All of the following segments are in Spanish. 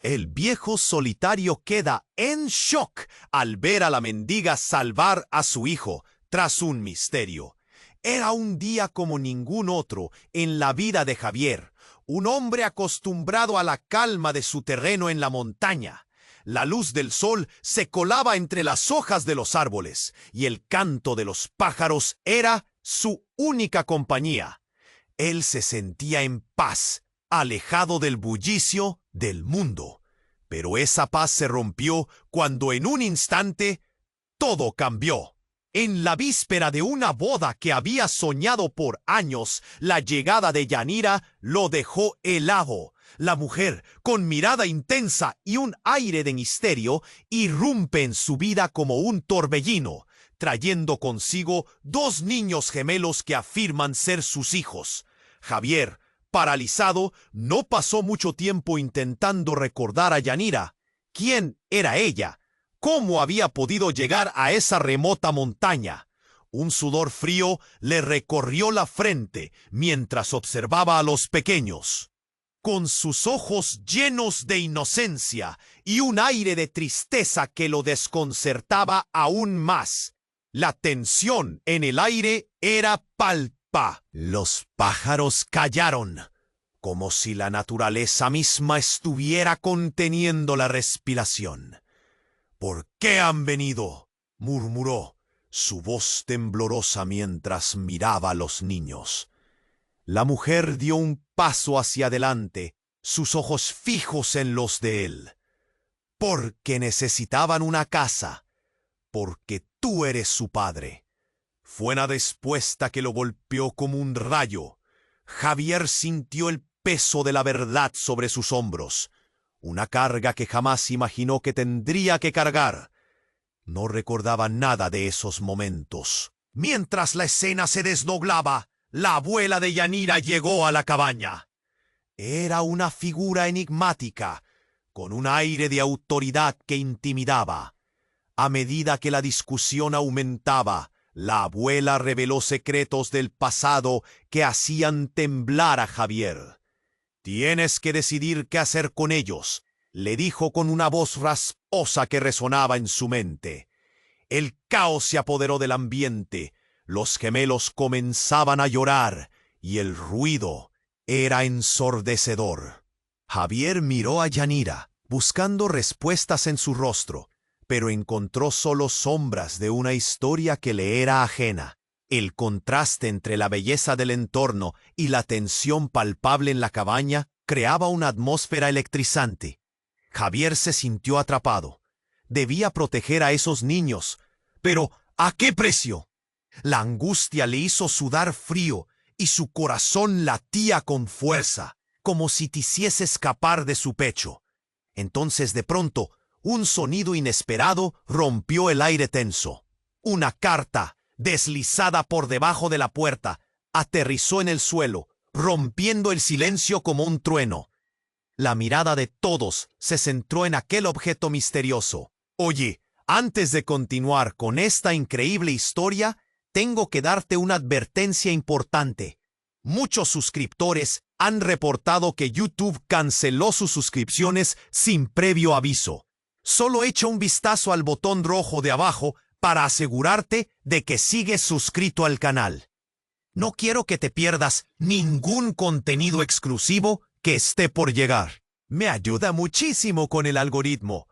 El viejo solitario queda en shock al ver a la mendiga salvar a su hijo tras un misterio. Era un día como ningún otro en la vida de Javier, un hombre acostumbrado a la calma de su terreno en la montaña. La luz del sol se colaba entre las hojas de los árboles y el canto de los pájaros era su única compañía. Él se sentía en paz, alejado del bullicio del mundo. Pero esa paz se rompió cuando en un instante todo cambió. En la víspera de una boda que había soñado por años, la llegada de Yanira lo dejó helado. La mujer, con mirada intensa y un aire de misterio, irrumpe en su vida como un torbellino, trayendo consigo dos niños gemelos que afirman ser sus hijos. Javier, paralizado, no pasó mucho tiempo intentando recordar a Yanira. ¿Quién era ella? ¿Cómo había podido llegar a esa remota montaña? Un sudor frío le recorrió la frente mientras observaba a los pequeños. Con sus ojos llenos de inocencia y un aire de tristeza que lo desconcertaba aún más. La tensión en el aire era palpable. Los pájaros callaron, como si la naturaleza misma estuviera conteniendo la respiración. ¿Por qué han venido?, murmuró, su voz temblorosa mientras miraba a los niños. La mujer dio un paso hacia adelante, sus ojos fijos en los de él. Porque necesitaban una casa, porque tú eres su padre. Fue una respuesta que lo golpeó como un rayo. Javier sintió el peso de la verdad sobre sus hombros, una carga que jamás imaginó que tendría que cargar. No recordaba nada de esos momentos. Mientras la escena se desdoblaba, la abuela de Yanira llegó a la cabaña. Era una figura enigmática, con un aire de autoridad que intimidaba. A medida que la discusión aumentaba, la abuela reveló secretos del pasado que hacían temblar a Javier. «Tienes que decidir qué hacer con ellos», le dijo con una voz rasposa que resonaba en su mente. El caos se apoderó del ambiente. Los gemelos comenzaban a llorar y el ruido era ensordecedor. Javier miró a Yanira, buscando respuestas en su rostro, pero encontró solo sombras de una historia que le era ajena. El contraste entre la belleza del entorno y la tensión palpable en la cabaña creaba una atmósfera electrizante. Javier se sintió atrapado. Debía proteger a esos niños, pero ¿a qué precio? La angustia le hizo sudar frío y su corazón latía con fuerza, como si quisiese escapar de su pecho. Entonces, de pronto, un sonido inesperado rompió el aire tenso. Una carta, deslizada por debajo de la puerta, aterrizó en el suelo, rompiendo el silencio como un trueno. La mirada de todos se centró en aquel objeto misterioso. «Oye, antes de continuar con esta increíble historia, tengo que darte una advertencia importante. Muchos suscriptores han reportado que YouTube canceló sus suscripciones sin previo aviso. Solo echa un vistazo al botón rojo de abajo para asegurarte de que sigues suscrito al canal. No quiero que te pierdas ningún contenido exclusivo que esté por llegar. Me ayuda muchísimo con el algoritmo.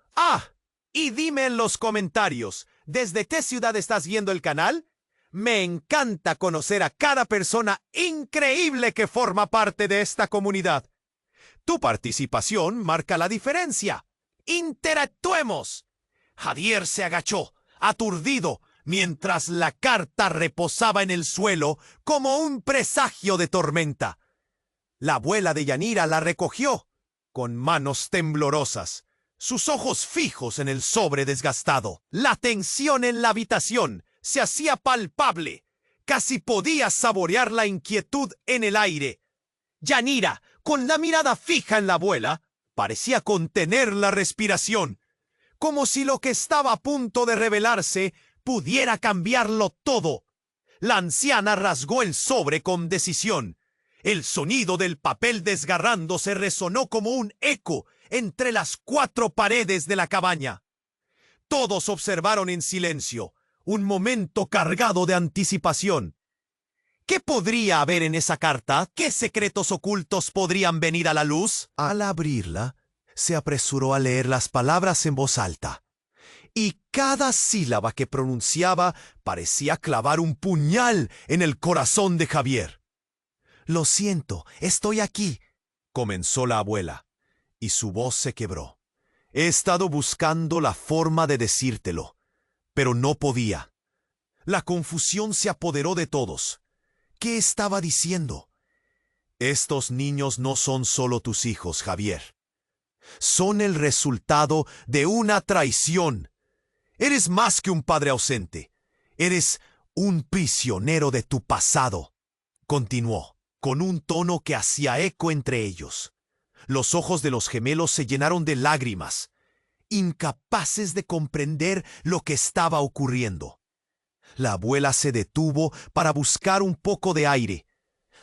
Y dime en los comentarios, ¿desde qué ciudad estás viendo el canal? Me encanta conocer a cada persona increíble que forma parte de esta comunidad. Tu participación marca la diferencia. ¡Interactuemos! Javier se agachó, aturdido, mientras la carta reposaba en el suelo como un presagio de tormenta. La abuela de Yanira la recogió, con manos temblorosas, sus ojos fijos en el sobre desgastado. La tensión en la habitación se hacía palpable. Casi podía saborear la inquietud en el aire. Yanira, con la mirada fija en la abuela, parecía contener la respiración, como si lo que estaba a punto de revelarse pudiera cambiarlo todo. La anciana rasgó el sobre con decisión. El sonido del papel desgarrándose resonó como un eco entre las 4 paredes de la cabaña. Todos observaron en silencio, un momento cargado de anticipación. ¿Qué podría haber en esa carta? ¿Qué secretos ocultos podrían venir a la luz? Al abrirla, se apresuró a leer las palabras en voz alta, y cada sílaba que pronunciaba parecía clavar un puñal en el corazón de Javier. «Lo siento, estoy aquí», comenzó la abuela, y su voz se quebró. «He estado buscando la forma de decírtelo, pero no podía». La confusión se apoderó de todos. ¿Qué estaba diciendo? Estos niños no son solo tus hijos, Javier. Son el resultado de una traición. Eres más que un padre ausente. Eres un prisionero de tu pasado. Continuó, con un tono que hacía eco entre ellos. Los ojos de los gemelos se llenaron de lágrimas, incapaces de comprender lo que estaba ocurriendo. La abuela se detuvo para buscar un poco de aire.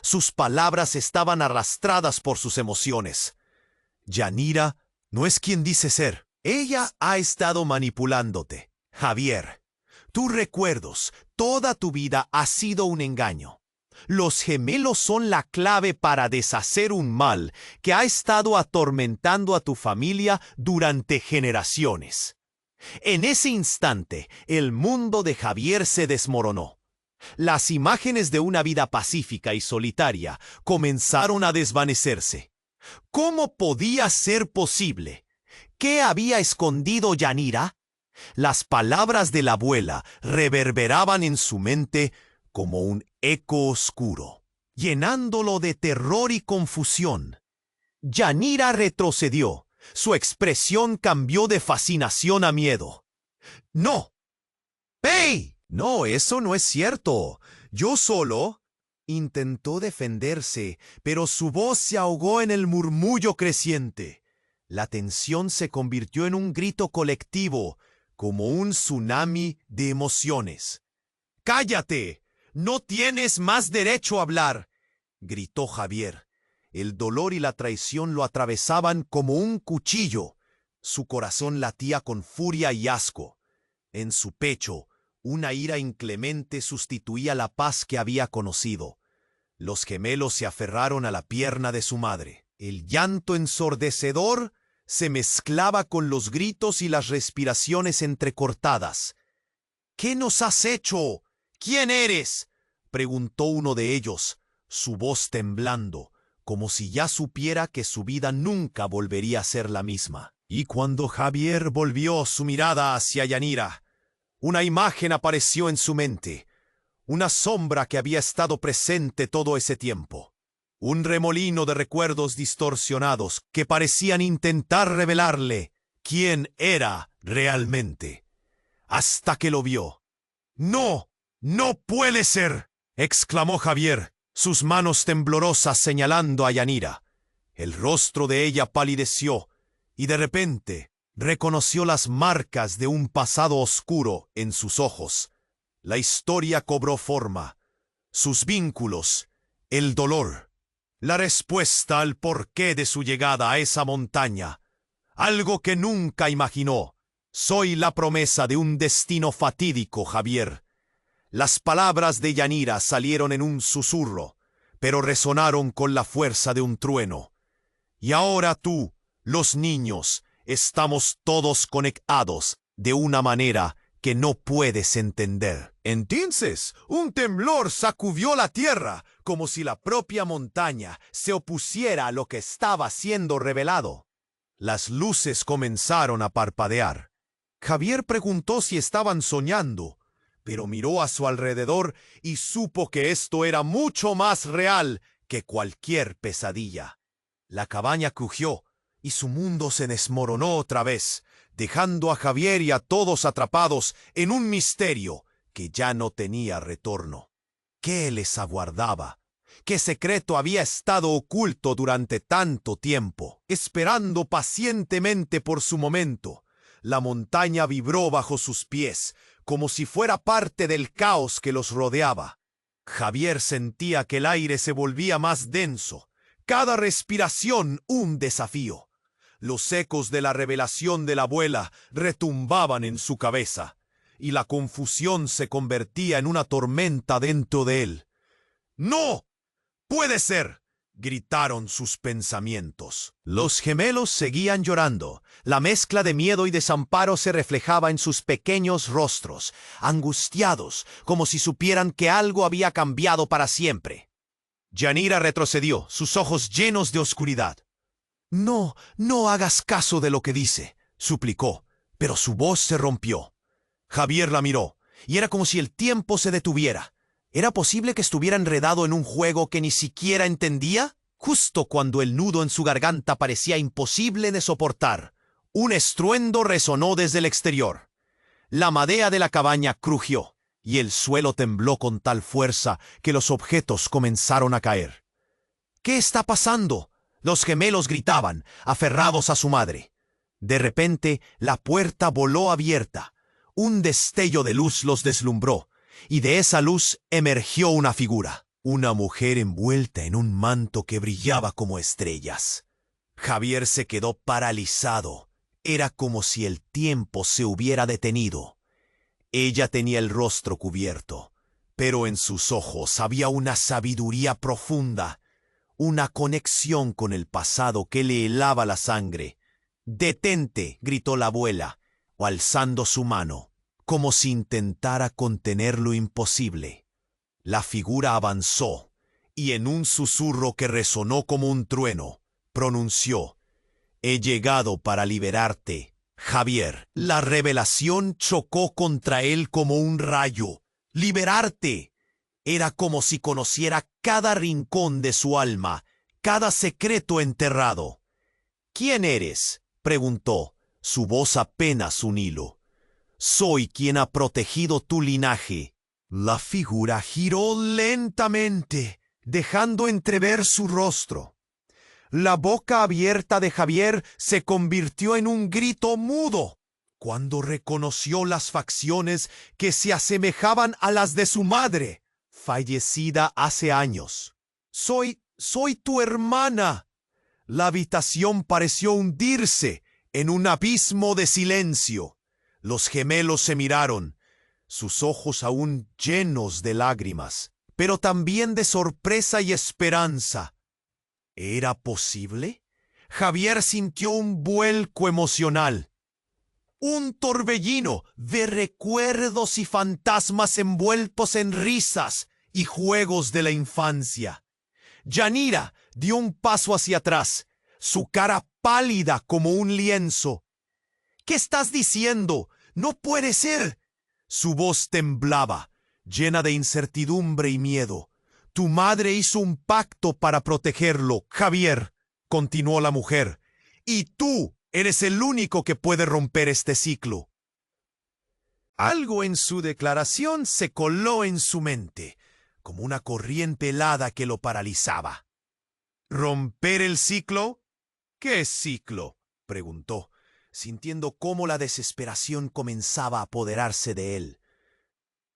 Sus palabras estaban arrastradas por sus emociones. Yanira no es quien dice ser. Ella ha estado manipulándote, Javier. Tus recuerdos, toda tu vida ha sido un engaño. Los gemelos son la clave para deshacer un mal que ha estado atormentando a tu familia durante generaciones. En ese instante, el mundo de Javier se desmoronó. Las imágenes de una vida pacífica y solitaria comenzaron a desvanecerse. ¿Cómo podía ser posible? ¿Qué había escondido Yanira? Las palabras de la abuela reverberaban en su mente como un eco oscuro, llenándolo de terror y confusión. Yanira retrocedió. Su expresión cambió de fascinación a miedo. ¡No! ¡Hey! No, eso no es cierto. Yo solo... Intentó defenderse, pero su voz se ahogó en el murmullo creciente. La tensión se convirtió en un grito colectivo, como un tsunami de emociones. ¡Cállate! ¡No tienes más derecho a hablar!, gritó Javier. El dolor y la traición lo atravesaban como un cuchillo. Su corazón latía con furia y asco. En su pecho, una ira inclemente sustituía la paz que había conocido. Los gemelos se aferraron a la pierna de su madre. El llanto ensordecedor se mezclaba con los gritos y las respiraciones entrecortadas. «¿Qué nos has hecho? ¿Quién eres?», preguntó uno de ellos, su voz temblando, como si ya supiera que su vida nunca volvería a ser la misma. Y cuando Javier volvió su mirada hacia Yanira, una imagen apareció en su mente, una sombra que había estado presente todo ese tiempo. Un remolino de recuerdos distorsionados que parecían intentar revelarle quién era realmente. Hasta que lo vio. «¡No! ¡No puede ser!», exclamó Javier, sus manos temblorosas señalando a Yanira. El rostro de ella palideció y de repente reconoció las marcas de un pasado oscuro en sus ojos. La historia cobró forma, sus vínculos, el dolor, la respuesta al porqué de su llegada a esa montaña, algo que nunca imaginó. «Soy la promesa de un destino fatídico, Javier». Las palabras de Yanira salieron en un susurro, pero resonaron con la fuerza de un trueno. «Y ahora tú, los niños, estamos todos conectados de una manera que no puedes entender». Entonces, un temblor sacudió la tierra, como si la propia montaña se opusiera a lo que estaba siendo revelado. Las luces comenzaron a parpadear. Javier preguntó si estaban soñando, pero miró a su alrededor y supo que esto era mucho más real que cualquier pesadilla. La cabaña crujió y su mundo se desmoronó otra vez, dejando a Javier y a todos atrapados en un misterio que ya no tenía retorno. ¿Qué les aguardaba? ¿Qué secreto había estado oculto durante tanto tiempo, esperando pacientemente por su momento? La montaña vibró bajo sus pies, como si fuera parte del caos que los rodeaba. Javier sentía que el aire se volvía más denso, cada respiración un desafío. Los ecos de la revelación de la abuela retumbaban en su cabeza, y la confusión se convertía en una tormenta dentro de él. ¡No! ¡Puede ser!, gritaron sus pensamientos. Los gemelos seguían llorando. La mezcla de miedo y desamparo se reflejaba en sus pequeños rostros, angustiados, como si supieran que algo había cambiado para siempre. Yanira retrocedió, sus ojos llenos de oscuridad. «No, no hagas caso de lo que dice», suplicó, pero su voz se rompió. Javier la miró, y era como si el tiempo se detuviera. ¿Era posible que estuviera enredado en un juego que ni siquiera entendía? Justo cuando el nudo en su garganta parecía imposible de soportar, un estruendo resonó desde el exterior. La madera de la cabaña crujió, y el suelo tembló con tal fuerza que los objetos comenzaron a caer. «¿Qué está pasando?», los gemelos gritaban, aferrados a su madre. De repente, la puerta voló abierta. Un destello de luz los deslumbró, y de esa luz emergió una figura, una mujer envuelta en un manto que brillaba como estrellas. Javier se quedó paralizado. Era como si el tiempo se hubiera detenido. Ella tenía el rostro cubierto, pero en sus ojos había una sabiduría profunda, una conexión con el pasado que le helaba la sangre. «¡Detente!», gritó la abuela, alzando su mano, como si intentara contener lo imposible. La figura avanzó, y en un susurro que resonó como un trueno, pronunció: «He llegado para liberarte, Javier». La revelación chocó contra él como un rayo. «¡Liberarte!». Era como si conociera cada rincón de su alma, cada secreto enterrado. «¿Quién eres?», preguntó, su voz apenas un hilo. «Soy quien ha protegido tu linaje». La figura giró lentamente, dejando entrever su rostro. La boca abierta de Javier se convirtió en un grito mudo cuando reconoció las facciones que se asemejaban a las de su madre, fallecida hace años. Soy tu hermana». La habitación pareció hundirse en un abismo de silencio. Los gemelos se miraron, sus ojos aún llenos de lágrimas, pero también de sorpresa y esperanza. ¿Era posible? Javier sintió un vuelco emocional. Un torbellino de recuerdos y fantasmas envueltos en risas y juegos de la infancia. Yanira dio un paso hacia atrás, su cara pálida como un lienzo. «¿Qué estás diciendo? ¡No puede ser!». Su voz temblaba, llena de incertidumbre y miedo. «Tu madre hizo un pacto para protegerlo, Javier», continuó la mujer, «y tú eres el único que puede romper este ciclo». Algo en su declaración se coló en su mente, como una corriente helada que lo paralizaba. «¿Romper el ciclo? ¿Qué ciclo?», preguntó, sintiendo cómo la desesperación comenzaba a apoderarse de él.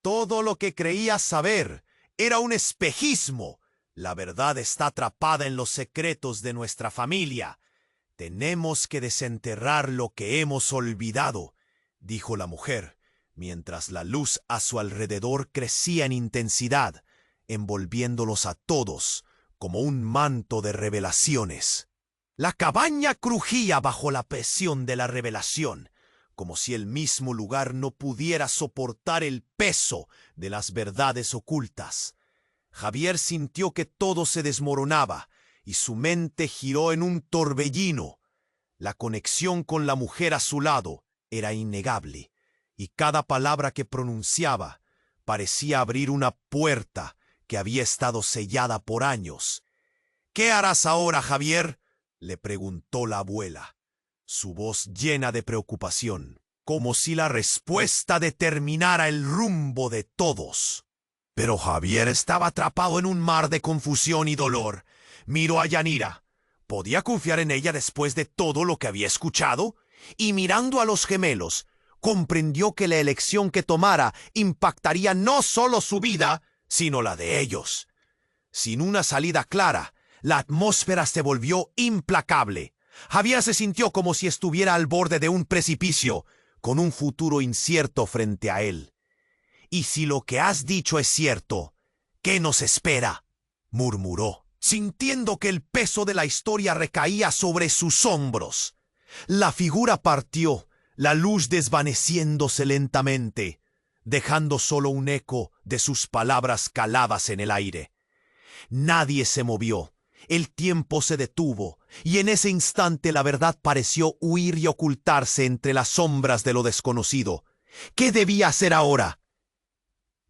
Todo lo que creía saber era un espejismo. La verdad está atrapada en los secretos de nuestra familia. Tenemos que desenterrar lo que hemos olvidado, dijo la mujer, mientras la luz a su alrededor crecía en intensidad, envolviéndolos a todos como un manto de revelaciones. La cabaña crujía bajo la presión de la revelación, como si el mismo lugar no pudiera soportar el peso de las verdades ocultas. Javier sintió que todo se desmoronaba y su mente giró en un torbellino. La conexión con la mujer a su lado era innegable, y cada palabra que pronunciaba parecía abrir una puerta que había estado sellada por años. «¿Qué harás ahora, Javier?», le preguntó la abuela, su voz llena de preocupación, como si la respuesta determinara el rumbo de todos. Pero Javier estaba atrapado en un mar de confusión y dolor. Miró a Yanira. ¿Podía confiar en ella después de todo lo que había escuchado? Y mirando a los gemelos, comprendió que la elección que tomara impactaría no solo su vida, sino la de ellos. Sin una salida clara, la atmósfera se volvió implacable. Javier se sintió como si estuviera al borde de un precipicio, con un futuro incierto frente a él. «Y si lo que has dicho es cierto, ¿qué nos espera?», murmuró, sintiendo que el peso de la historia recaía sobre sus hombros. La figura partió, la luz desvaneciéndose lentamente, dejando solo un eco de sus palabras caladas en el aire. Nadie se movió. El tiempo se detuvo, y en ese instante la verdad pareció huir y ocultarse entre las sombras de lo desconocido. ¿Qué debía hacer ahora?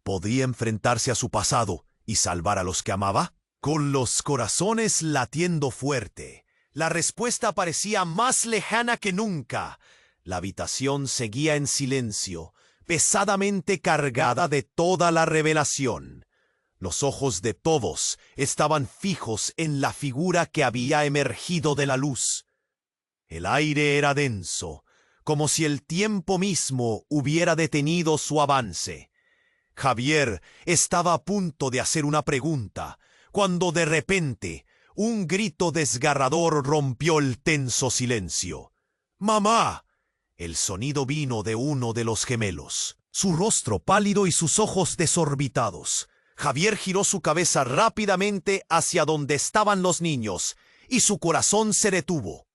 ¿Podía enfrentarse a su pasado y salvar a los que amaba? Con los corazones latiendo fuerte, la respuesta parecía más lejana que nunca. La habitación seguía en silencio, pesadamente cargada de toda la revelación. Los ojos de todos estaban fijos en la figura que había emergido de la luz. El aire era denso, como si el tiempo mismo hubiera detenido su avance. Javier estaba a punto de hacer una pregunta, cuando de repente un grito desgarrador rompió el tenso silencio. ¡Mamá! El sonido vino de uno de los gemelos, su rostro pálido y sus ojos desorbitados. Javier giró su cabeza rápidamente hacia donde estaban los niños, y su corazón se detuvo.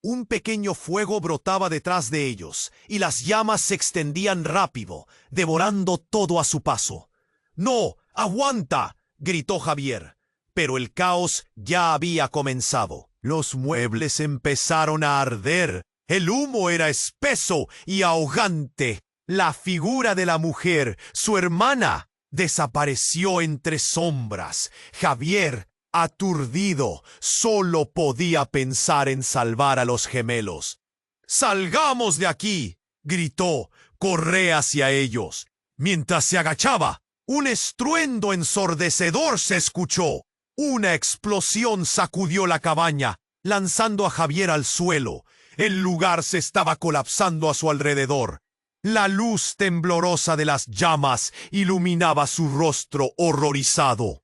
Un pequeño fuego brotaba detrás de ellos, y las llamas se extendían rápido, devorando todo a su paso. «¡No! ¡Aguanta!», gritó Javier. Pero el caos ya había comenzado. Los muebles empezaron a arder. El humo era espeso y ahogante. La figura de la mujer, su hermana, desapareció entre sombras. Javier, aturdido, solo podía pensar en salvar a los gemelos. «¡Salgamos de aquí!», gritó. Corré hacia ellos. Mientras se agachaba, un estruendo ensordecedor se escuchó. Una explosión sacudió la cabaña, lanzando a Javier al suelo. El lugar se estaba colapsando a su alrededor. La luz temblorosa de las llamas iluminaba su rostro horrorizado.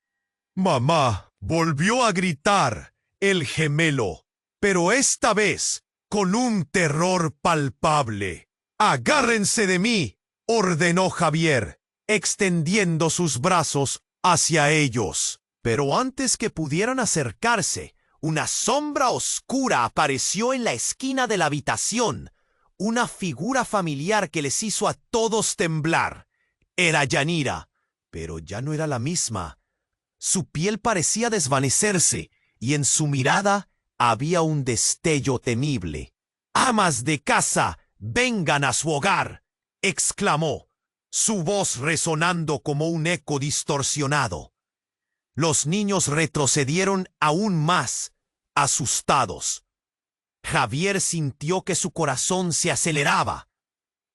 «¡Mamá!», volvió a gritar el gemelo, pero esta vez con un terror palpable. «¡Agárrense de mí!», ordenó Javier, extendiendo sus brazos hacia ellos. Pero antes que pudieran acercarse, una sombra oscura apareció en la esquina de la habitación. Una figura familiar que les hizo a todos temblar. Era Yanira, pero ya no era la misma. Su piel parecía desvanecerse, y en su mirada había un destello temible. «¡Amas de casa, vengan a su hogar!», exclamó, su voz resonando como un eco distorsionado. Los niños retrocedieron aún más, asustados. Javier sintió que su corazón se aceleraba.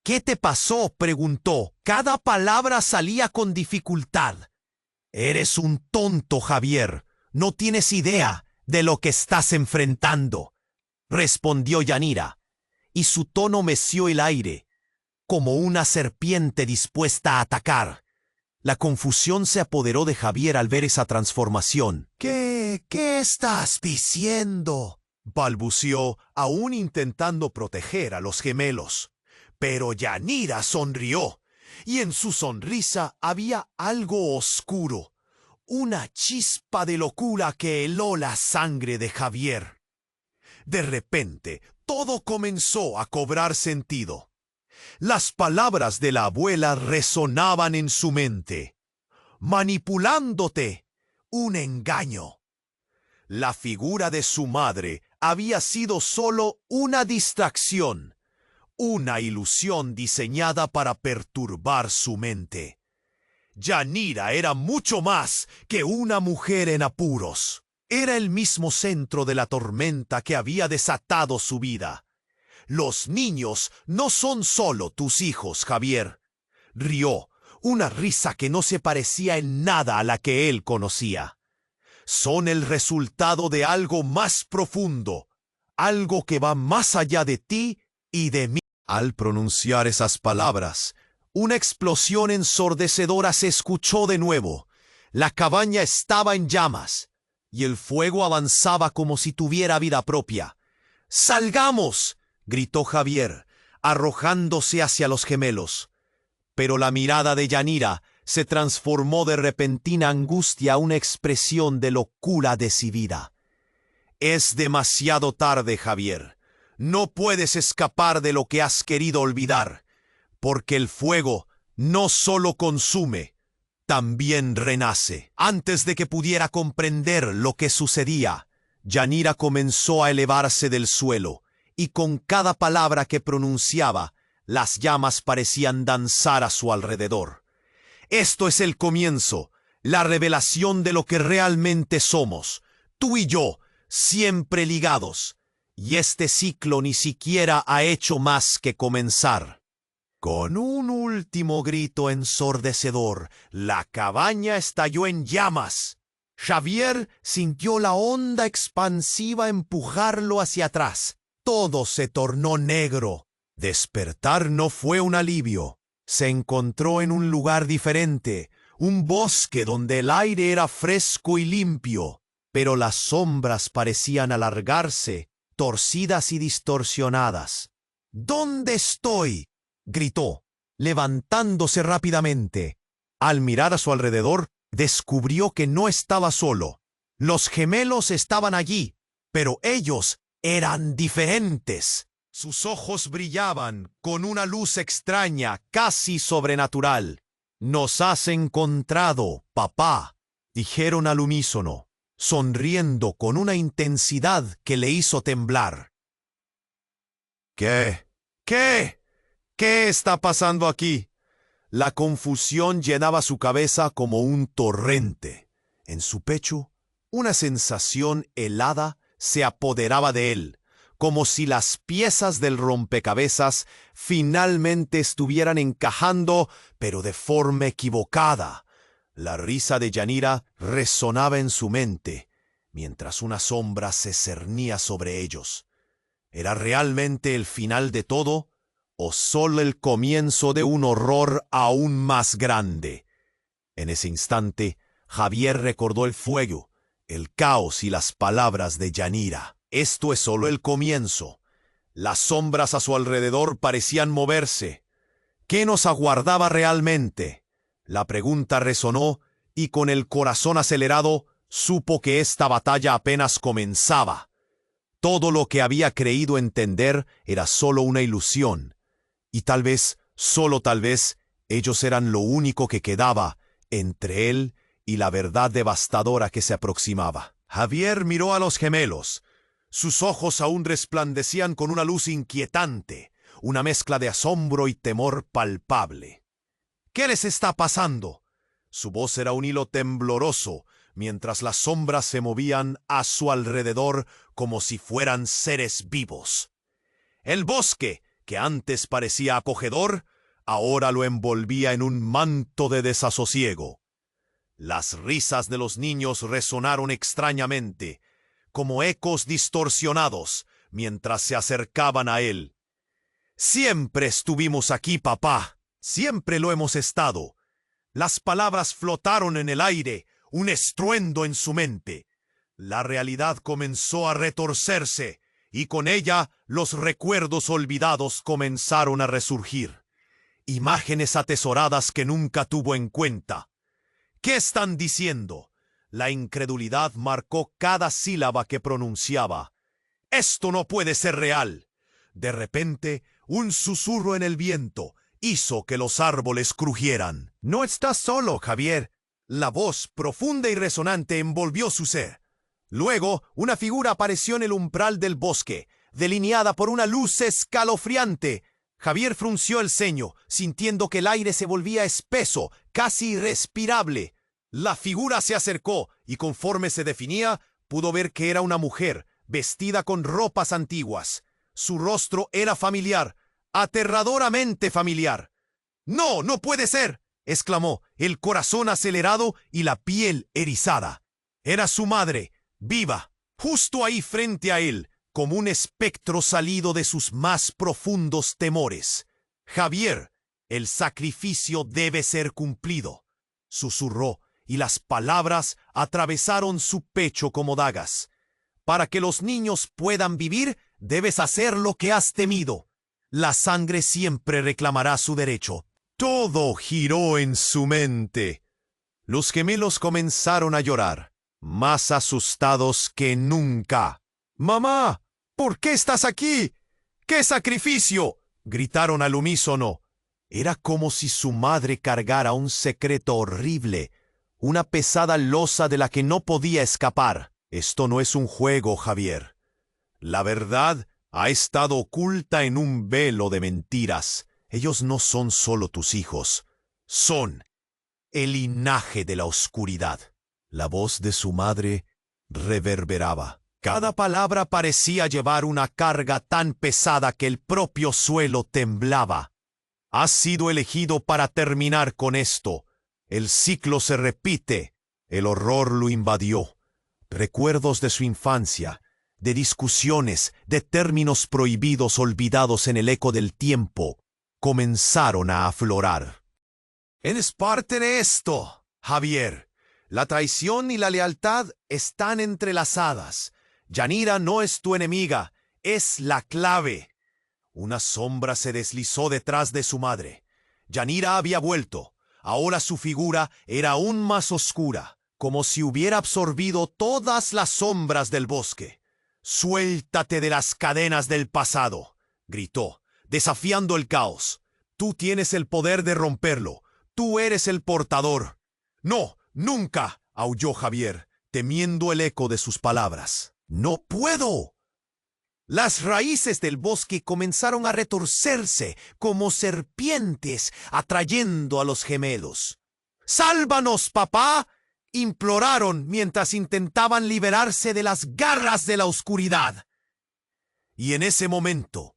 «¿Qué te pasó?», preguntó. Cada palabra salía con dificultad. «Eres un tonto, Javier. No tienes idea de lo que estás enfrentando», respondió Yanira, y su tono meció el aire, como una serpiente dispuesta a atacar. La confusión se apoderó de Javier al ver esa transformación. «¿Qué estás diciendo?», balbuceó, aún intentando proteger a los gemelos. Pero Yanira sonrió, y en su sonrisa había algo oscuro, una chispa de locura que heló la sangre de Javier. De repente, todo comenzó a cobrar sentido. Las palabras de la abuela resonaban en su mente. «Manipulándote, un engaño». La figura de su madre había sido solo una distracción, una ilusión diseñada para perturbar su mente. Yanira era mucho más que una mujer en apuros. Era el mismo centro de la tormenta que había desatado su vida. «Los niños no son solo tus hijos, Javier», rió, una risa que no se parecía en nada a la que él conocía. «Son el resultado de algo más profundo, algo que va más allá de ti y de mí». Al pronunciar esas palabras, una explosión ensordecedora se escuchó de nuevo. La cabaña estaba en llamas, y el fuego avanzaba como si tuviera vida propia. ¡Salgamos!, gritó Javier, arrojándose hacia los gemelos. Pero la mirada de Yanira se transformó de repentina angustia a una expresión de locura decidida. Es demasiado tarde, Javier. No puedes escapar de lo que has querido olvidar, porque el fuego no solo consume, también renace. Antes de que pudiera comprender lo que sucedía, Yanira comenzó a elevarse del suelo, y con cada palabra que pronunciaba, las llamas parecían danzar a su alrededor. Esto es el comienzo, la revelación de lo que realmente somos, tú y yo, siempre ligados, y este ciclo ni siquiera ha hecho más que comenzar. Con un último grito ensordecedor, la cabaña estalló en llamas. Javier sintió la onda expansiva empujarlo hacia atrás. Todo se tornó negro. Despertar no fue un alivio. Se encontró en un lugar diferente, un bosque donde el aire era fresco y limpio, pero las sombras parecían alargarse, torcidas y distorsionadas. ¿Dónde estoy?, gritó, levantándose rápidamente. Al mirar a su alrededor, descubrió que no estaba solo. Los gemelos estaban allí, pero ellos eran diferentes. Sus ojos brillaban con una luz extraña, casi sobrenatural. «Nos has encontrado, papá», dijeron al unísono, sonriendo con una intensidad que le hizo temblar. ¿Qué? ¿Qué está pasando aquí? La confusión llenaba su cabeza como un torrente. En su pecho, una sensación helada se apoderaba de él, como si las piezas del rompecabezas finalmente estuvieran encajando, pero de forma equivocada. La risa de Yanira resonaba en su mente, mientras una sombra se cernía sobre ellos. ¿Era realmente el final de todo, o solo el comienzo de un horror aún más grande? En ese instante, Javier recordó el fuego, el caos y las palabras de Yanira. Esto es solo el comienzo. Las sombras a su alrededor parecían moverse. ¿Qué nos aguardaba realmente? La pregunta resonó, y con el corazón acelerado, supo que esta batalla apenas comenzaba. Todo lo que había creído entender era solo una ilusión, y tal vez, solo tal vez, ellos eran lo único que quedaba entre él y la verdad devastadora que se aproximaba. Javier miró a los gemelos. Sus ojos aún resplandecían con una luz inquietante, una mezcla de asombro y temor palpable. ¿Qué les está pasando? Su voz era un hilo tembloroso, mientras las sombras se movían a su alrededor como si fueran seres vivos. El bosque, que antes parecía acogedor, ahora lo envolvía en un manto de desasosiego. Las risas de los niños resonaron extrañamente, como ecos distorsionados, mientras se acercaban a él. «Siempre estuvimos aquí, papá. Siempre lo hemos estado». Las palabras flotaron en el aire, un estruendo en su mente. La realidad comenzó a retorcerse, y con ella los recuerdos olvidados comenzaron a resurgir. Imágenes atesoradas que nunca tuvo en cuenta. ¿Qué están diciendo? La incredulidad marcó cada sílaba que pronunciaba. «Esto no puede ser real». De repente, un susurro en el viento hizo que los árboles crujieran. «No estás solo, Javier». La voz profunda y resonante envolvió su ser. Luego, una figura apareció en el umbral del bosque, delineada por una luz escalofriante. Javier frunció el ceño, sintiendo que el aire se volvía espeso, casi irrespirable. La figura se acercó, y conforme se definía, pudo ver que era una mujer, vestida con ropas antiguas. Su rostro era familiar, aterradoramente familiar. «¡No, no puede ser!», exclamó, el corazón acelerado y la piel erizada. Era su madre, viva, justo ahí frente a él, como un espectro salido de sus más profundos temores. «Javier, el sacrificio debe ser cumplido», susurró, y las palabras atravesaron su pecho como dagas. «Para que los niños puedan vivir, Debes hacer lo que has temido. La sangre siempre reclamará su derecho. Todo giró en su mente. Los gemelos comenzaron a llorar, más asustados que nunca. «¡Mamá! ¿Por qué estás aquí? ¡Qué sacrificio!», gritaron al unísono. Era como si su madre cargara un secreto horrible, una pesada losa de la que no podía escapar. Esto no es un juego, Javier. La verdad ha estado oculta en un velo de mentiras. Ellos no son solo tus hijos, son el linaje de la oscuridad. La voz de su madre reverberaba. Cada palabra parecía llevar una carga tan pesada que el propio suelo temblaba. Has sido elegido para terminar con esto. El ciclo se repite. El horror lo invadió. Recuerdos de su infancia, de discusiones, de términos prohibidos olvidados en el eco del tiempo, comenzaron a aflorar. «Eres parte de esto, Javier. La traición y la lealtad están entrelazadas. Yanira no es tu enemiga, es la clave». Una sombra se deslizó detrás de su madre. Yanira había vuelto. Ahora su figura era aún más oscura, como si hubiera absorbido todas las sombras del bosque. «Suéltate de las cadenas del pasado», gritó, desafiando el caos. «Tú tienes el poder de romperlo. Tú eres el portador». «No, nunca», aulló Javier, temiendo el eco de sus palabras. «No puedo». Las raíces del bosque comenzaron a retorcerse como serpientes, atrayendo a los gemelos. «¡Sálvanos, papá!», imploraron mientras intentaban liberarse de las garras de la oscuridad. Y en ese momento,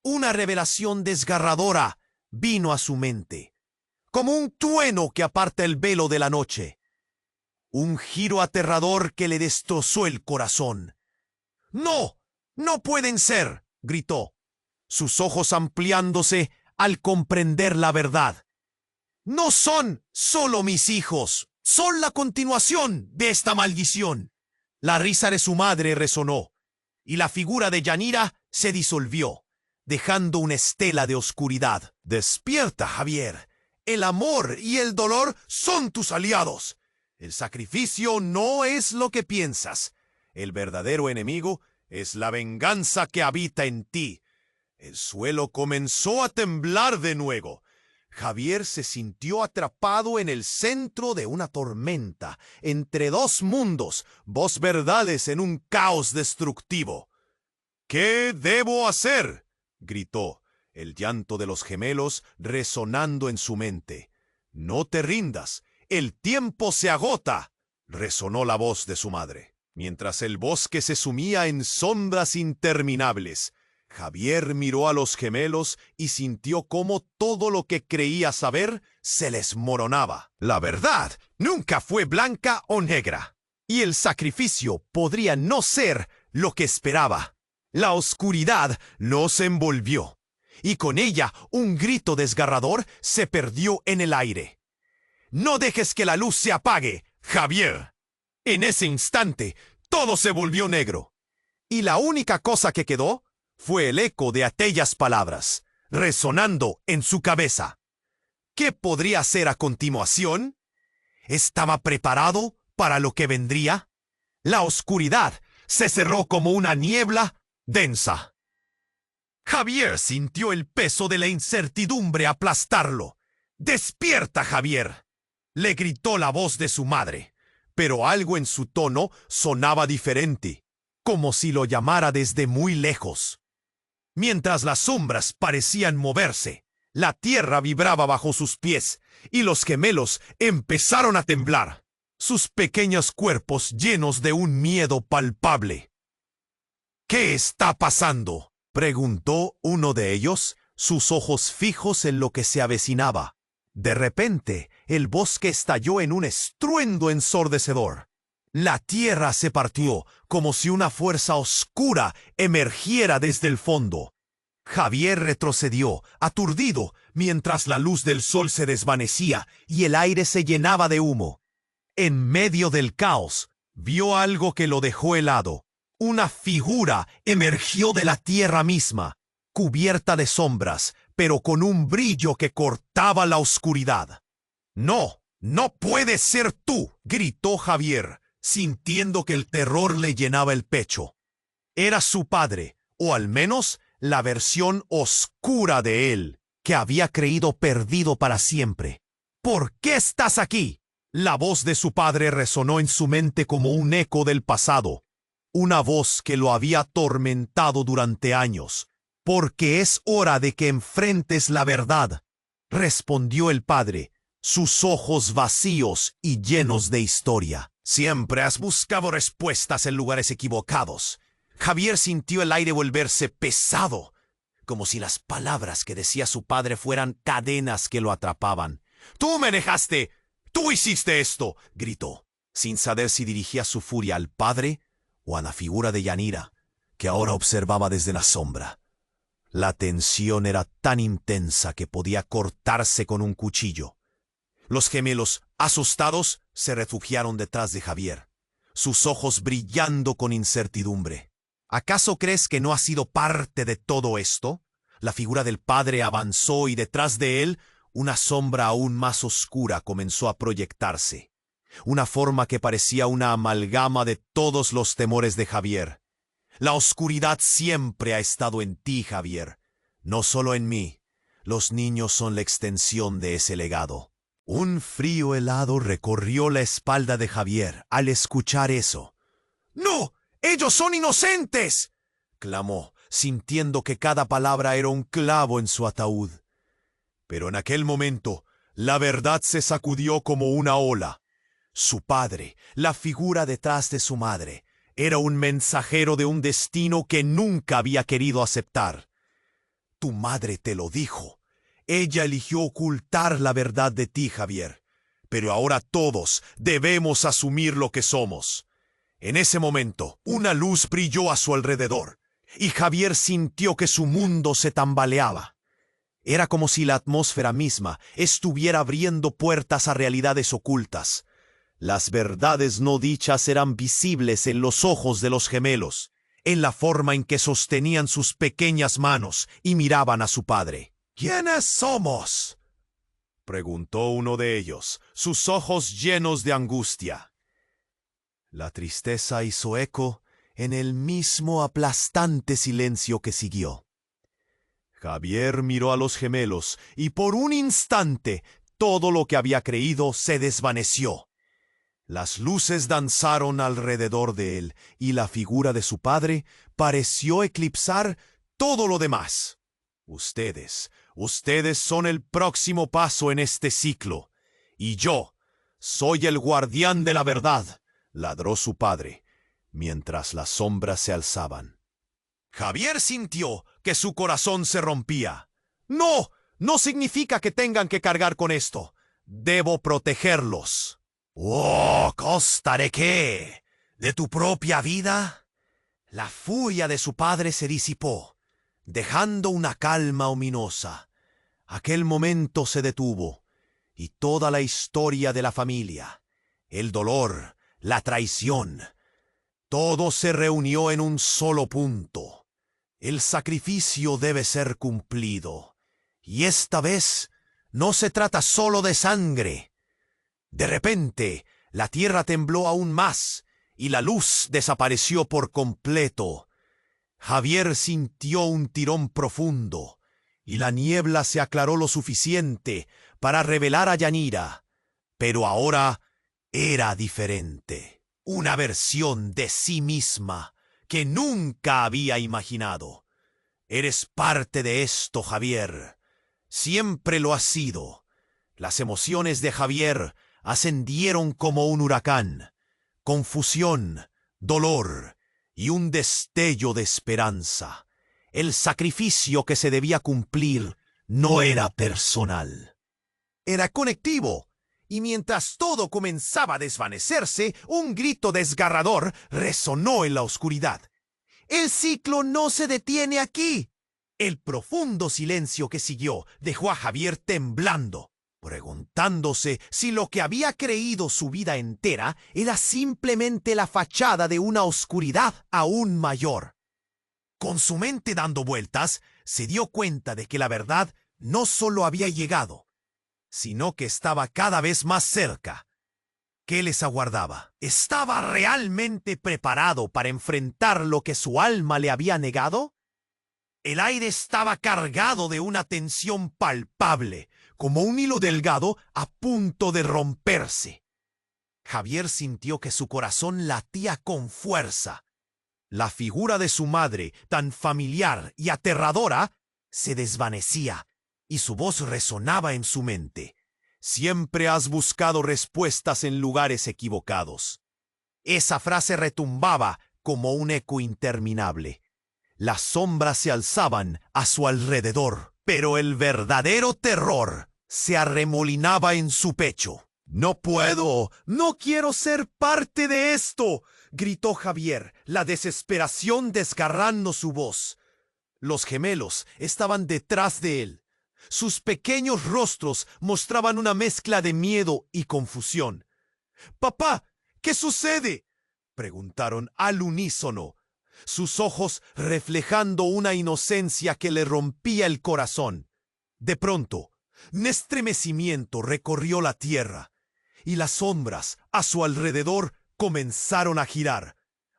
una revelación desgarradora vino a su mente, como un trueno que aparta el velo de la noche. Un giro aterrador que le destrozó el corazón. «¡No! ¡No pueden ser!», gritó, sus ojos ampliándose al comprender la verdad. «No son solo mis hijos, son la continuación de esta maldición». La risa de su madre resonó, y la figura de Yanira se disolvió, dejando una estela de oscuridad. «Despierta, Javier. El amor y el dolor son tus aliados. El sacrificio no es lo que piensas. El verdadero enemigo es la venganza que habita en ti». El suelo comenzó a temblar de nuevo. Javier se sintió atrapado en el centro de una tormenta, entre dos mundos, dos verdades en un caos destructivo. «¿Qué debo hacer?», gritó, el llanto de los gemelos resonando en su mente. «No te rindas, el tiempo se agota», resonó la voz de su madre. Mientras el bosque se sumía en sombras interminables, Javier miró a los gemelos y sintió cómo todo lo que creía saber se les moronaba. La verdad nunca fue blanca o negra, y el sacrificio podría no ser lo que esperaba. La oscuridad los envolvió, y con ella un grito desgarrador se perdió en el aire. «No dejes que la luz se apague, Javier». En ese instante, todo se volvió negro, y la única cosa que quedó fue el eco de aquellas palabras, resonando en su cabeza. ¿Qué podría hacer a continuación? ¿Estaba preparado para lo que vendría? La oscuridad se cerró como una niebla densa. Javier sintió el peso de la incertidumbre aplastarlo. «¡Despierta, Javier!», le gritó la voz de su madre. Pero algo en su tono sonaba diferente, como si lo llamara desde muy lejos. Mientras las sombras parecían moverse, la tierra vibraba bajo sus pies y los gemelos empezaron a temblar, sus pequeños cuerpos llenos de un miedo palpable. «¿Qué está pasando?», preguntó uno de ellos, sus ojos fijos en lo que se avecinaba. De repente, el bosque estalló en un estruendo ensordecedor. La tierra se partió como si una fuerza oscura emergiera desde el fondo. Javier retrocedió, aturdido, mientras la luz del sol se desvanecía y el aire se llenaba de humo. En medio del caos, vio algo que lo dejó helado. Una figura emergió de la tierra misma, cubierta de sombras, pero con un brillo que cortaba la oscuridad. «No, no puedes ser tú», gritó Javier, sintiendo que el terror le llenaba el pecho. Era su padre, o al menos la versión oscura de él, que había creído perdido para siempre. «¿Por qué estás aquí?». La voz de su padre resonó en su mente como un eco del pasado, una voz que lo había atormentado durante años. «Porque es hora de que enfrentes la verdad», respondió el padre, sus ojos vacíos y llenos de historia. «Siempre has buscado respuestas en lugares equivocados». Javier sintió el aire volverse pesado, como si las palabras que decía su padre fueran cadenas que lo atrapaban. «¡Tú me dejaste! ¡Tú hiciste esto!», gritó, sin saber si dirigía su furia al padre o a la figura de Yanira, que ahora observaba desde la sombra. La tensión era tan intensa que podía cortarse con un cuchillo. Los gemelos, asustados, se refugiaron detrás de Javier, sus ojos brillando con incertidumbre. «¿Acaso crees que no has sido parte de todo esto?». La figura del padre avanzó y detrás de él una sombra aún más oscura comenzó a proyectarse. Una forma que parecía una amalgama de todos los temores de Javier. «La oscuridad siempre ha estado en ti, Javier, no solo en mí. Los niños son la extensión de ese legado». Un frío helado recorrió la espalda de Javier al escuchar eso. «¡No! ¡Ellos son inocentes!», clamó, sintiendo que cada palabra era un clavo en su ataúd. Pero en aquel momento, la verdad se sacudió como una ola. Su padre, la figura detrás de su madre, era un mensajero de un destino que nunca había querido aceptar. «Tu madre te lo dijo. Ella eligió ocultar la verdad de ti, Javier. Pero ahora todos debemos asumir lo que somos». En ese momento, una luz brilló a su alrededor, y Javier sintió que su mundo se tambaleaba. Era como si la atmósfera misma estuviera abriendo puertas a realidades ocultas. Las verdades no dichas eran visibles en los ojos de los gemelos, en la forma en que sostenían sus pequeñas manos y miraban a su padre. «¿Quiénes somos?», preguntó uno de ellos, sus ojos llenos de angustia. La tristeza hizo eco en el mismo aplastante silencio que siguió. Javier miró a los gemelos y por un instante todo lo que había creído se desvaneció. Las luces danzaron alrededor de él y la figura de su padre pareció eclipsar todo lo demás. Ustedes son el próximo paso en este ciclo, y yo soy el guardián de la verdad», ladró su padre, mientras las sombras se alzaban. Javier sintió que su corazón se rompía. «No, no significa que tengan que cargar con esto. Debo protegerlos». «Oh, ¿costa de qué? ¿De tu propia vida?». La furia de su padre se disipó, dejando una calma ominosa. Aquel momento se detuvo, y toda la historia de la familia, el dolor, la traición, todo se reunió en un solo punto. El sacrificio debe ser cumplido, y esta vez no se trata solo de sangre. De repente, la tierra tembló aún más, y la luz desapareció por completo. Javier sintió un tirón profundo, y la niebla se aclaró lo suficiente para revelar a Yanira. Pero ahora era diferente, una versión de sí misma que nunca había imaginado. «Eres parte de esto, Javier. Siempre lo has sido». Las emociones de Javier ascendieron como un huracán. Confusión, dolor y un destello de esperanza. El sacrificio que se debía cumplir no era personal. Era conectivo. Y mientras todo comenzaba a desvanecerse, un grito desgarrador resonó en la oscuridad. «El ciclo no se detiene aquí». El profundo silencio que siguió dejó a Javier temblando. preguntándose si lo que había creído su vida entera era simplemente la fachada de una oscuridad aún mayor. Con su mente dando vueltas, se dio cuenta de que la verdad no solo había llegado, sino que estaba cada vez más cerca. ¿Qué les aguardaba? ¿Estaba realmente preparado para enfrentar lo que su alma le había negado? El aire estaba cargado de una tensión palpable, como un hilo delgado a punto de romperse. Javier sintió que su corazón latía con fuerza. La figura de su madre, tan familiar y aterradora, se desvanecía y su voz resonaba en su mente. Siempre has buscado respuestas en lugares equivocados. Esa frase retumbaba como un eco interminable. Las sombras se alzaban a su alrededor, pero el verdadero terror se arremolinaba en su pecho. «¡No puedo! ¡No quiero ser parte de esto!», gritó Javier, la desesperación desgarrando su voz. Los gemelos estaban detrás de él. Sus pequeños rostros mostraban una mezcla de miedo y confusión. «¡Papá! ¿Qué sucede?», preguntaron al unísono, sus ojos reflejando una inocencia que le rompía el corazón. De pronto, un estremecimiento recorrió la tierra, y las sombras a su alrededor comenzaron a girar,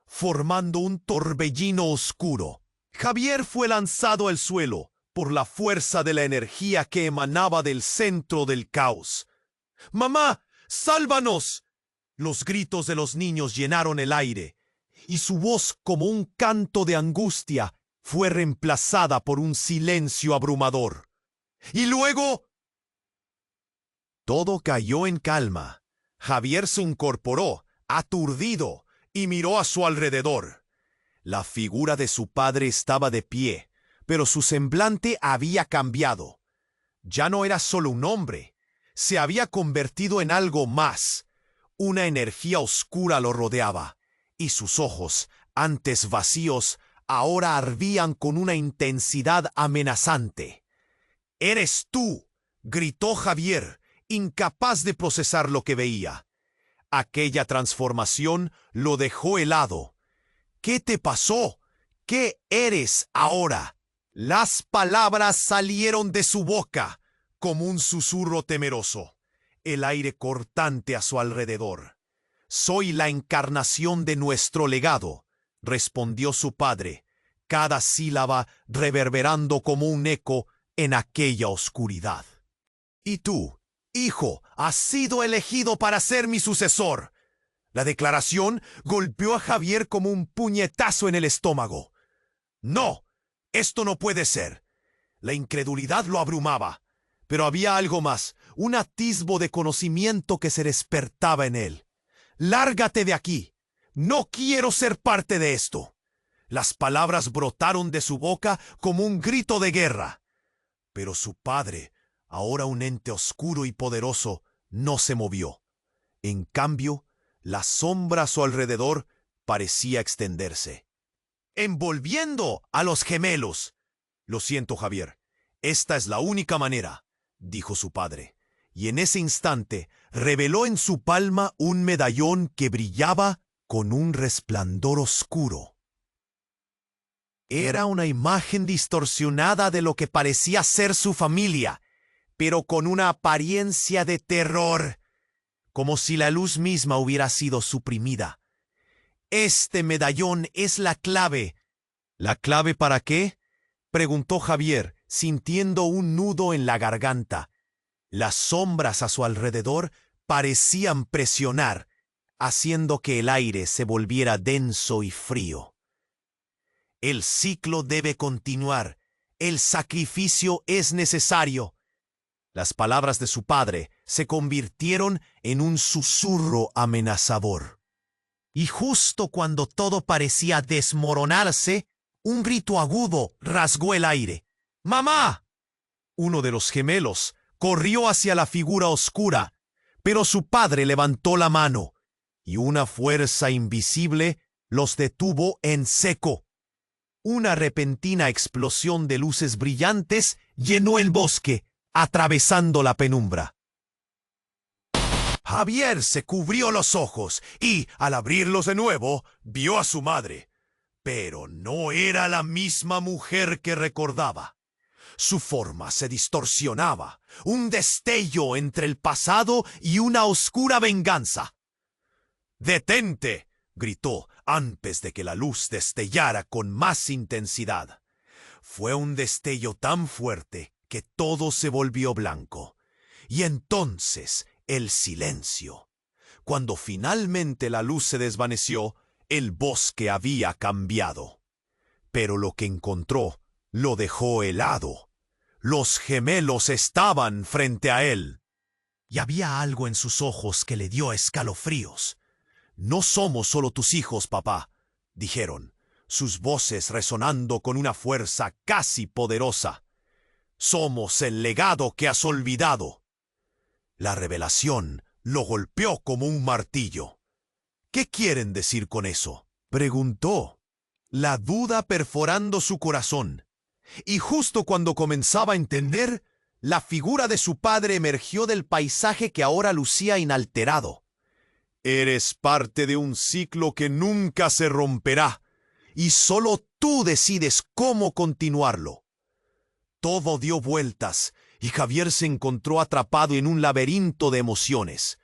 formando un torbellino oscuro. Javier fue lanzado al suelo por la fuerza de la energía que emanaba del centro del caos. «¡Mamá, sálvanos!», los gritos de los niños llenaron el aire, y su voz, como un canto de angustia, fue reemplazada por un silencio abrumador. Y luego todo cayó en calma. Javier se incorporó, aturdido, y miró a su alrededor. La figura de su padre estaba de pie, pero su semblante había cambiado. Ya no era solo un hombre, se había convertido en algo más. Una energía oscura lo rodeaba, y sus ojos, antes vacíos, ahora ardían con una intensidad amenazante. «¡Eres tú!», gritó Javier, incapaz de procesar lo que veía. Aquella transformación lo dejó helado. «¿Qué te pasó? ¿Qué eres ahora?». Las palabras salieron de su boca como un susurro temeroso, el aire cortante a su alrededor. «Soy la encarnación de nuestro legado», respondió su padre, cada sílaba reverberando como un eco en aquella oscuridad. «Y tú, hijo, has sido elegido para ser mi sucesor». La declaración golpeó a Javier como un puñetazo en el estómago. «No, esto no puede ser». La incredulidad lo abrumaba, pero había algo más, un atisbo de conocimiento que se despertaba en él. «¡Lárgate de aquí! No quiero ser parte de esto». Las palabras brotaron de su boca como un grito de guerra. Pero su padre, ahora un ente oscuro y poderoso, no se movió. En cambio, la sombra a su alrededor parecía extenderse, envolviendo a los gemelos. «Lo siento, Javier. Esta es la única manera», dijo su padre, y en ese instante reveló en su palma un medallón que brillaba con un resplandor oscuro. Era una imagen distorsionada de lo que parecía ser su familia, pero con una apariencia de terror, como si la luz misma hubiera sido suprimida. «Este medallón es la clave». «¿La clave para qué?», preguntó Javier, sintiendo un nudo en la garganta. Las sombras a su alrededor parecían presionar, haciendo que el aire se volviera denso y frío. «El ciclo debe continuar. El sacrificio es necesario». Las palabras de su padre se convirtieron en un susurro amenazador. Y justo cuando todo parecía desmoronarse, un grito agudo rasgó el aire. «¡Mamá!». Uno de los gemelos corrió hacia la figura oscura, pero su padre levantó la mano, y una fuerza invisible los detuvo en seco. Una repentina explosión de luces brillantes llenó el bosque, atravesando la penumbra. Javier se cubrió los ojos y, al abrirlos de nuevo, vio a su madre. Pero no era la misma mujer que recordaba. Su forma se distorsionaba, un destello entre el pasado y una oscura venganza. «¡Detente!», gritó antes de que la luz destellara con más intensidad. Fue un destello tan fuerte que todo se volvió blanco. Y entonces el silencio. Cuando finalmente la luz se desvaneció, el bosque había cambiado. Pero lo que encontró lo dejó helado. Los gemelos estaban frente a él. Y había algo en sus ojos que le dio escalofríos. «No somos solo tus hijos, papá», dijeron, sus voces resonando con una fuerza casi poderosa. «Somos el legado que has olvidado». La revelación lo golpeó como un martillo. «¿Qué quieren decir con eso?», preguntó, la duda perforando su corazón. Y justo cuando comenzaba a entender, la figura de su padre emergió del paisaje que ahora lucía inalterado. «Eres parte de un ciclo que nunca se romperá, y solo tú decides cómo continuarlo». Todo dio vueltas, y Javier se encontró atrapado en un laberinto de emociones.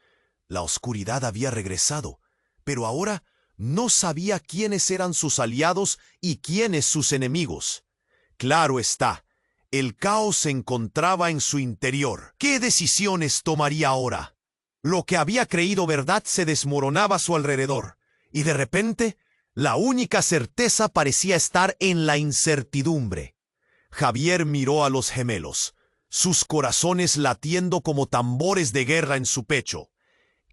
La oscuridad había regresado, pero ahora no sabía quiénes eran sus aliados y quiénes sus enemigos. Claro está, el caos se encontraba en su interior. ¿Qué decisiones tomaría ahora? Lo que había creído verdad se desmoronaba a su alrededor, y de repente, la única certeza parecía estar en la incertidumbre. Javier miró a los gemelos, sus corazones latiendo como tambores de guerra en su pecho.